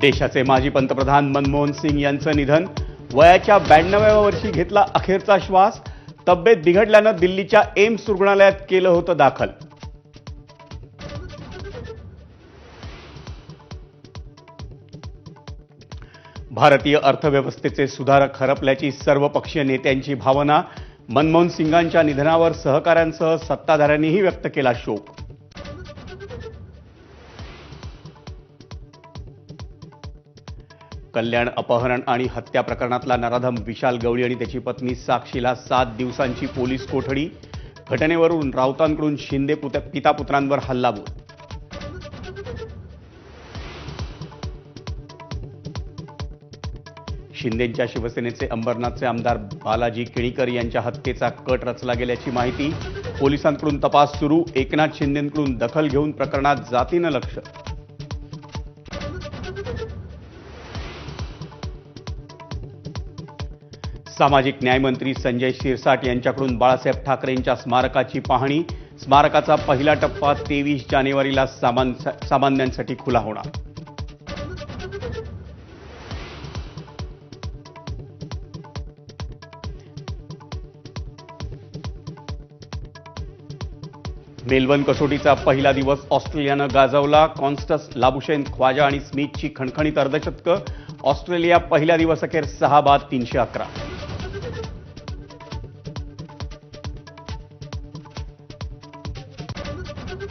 देशाचे माजी पंतप्रधान मनमोहन सिंग यांचं निधन. वयाच्या 92व्या वर्षी घेतला अखेरचा श्वास. तब्येत बिघडल्यानं दिल्लीच्या एम्स रुग्णालयात केलं होतं दाखल. भारतीय अर्थव्यवस्थेचे सुधारक हरपल्याची सर्वपक्षीय नेत्यांची भावना. मनमोहन सिंगांच्या निधनावर सहकाऱ्यांसह सत्ताधाऱ्यांनीही व्यक्त केला शोक. कल्याण अपहरण आणि हत्या प्रकरणातला नराधम विशाल गवळी आणि त्याची पत्नी साक्षीला 7 दिवसांची पोलीस कोठडी. घटनेवरून राऊतांकडून शिंदे पिता पुत्रांवर हल्लाबोल. शिंदेंच्या शिवसेनेचे अंबरनाथचे आमदार बालाजी किणीकर यांच्या हत्येचा कट रचला गेल्याची माहिती. पोलिसांकडून तपास सुरू. एकनाथ शिंदेंकडून दखल घेऊन प्रकरणात जातीनं लक्ष. सामाजिक न्यायमंत्री संजय शिरसाट यांच्याकडून बाळासाहेब ठाकरेंच्या स्मारकाची पाहणी. स्मारकाचा पहिला टप्पा 23 जानेवारीला सामान्यांसाठी खुला होणार. मेलबर्न कसोटीचा पहिला दिवस ऑस्ट्रेलियानं गाजवला. कॉन्स्टस, लाबुशेन, ख्वाजा आणि स्मिथची खणखणीत अर्धशतकं. ऑस्ट्रेलिया पहिल्या दिवस अखेर 6 बाद 311.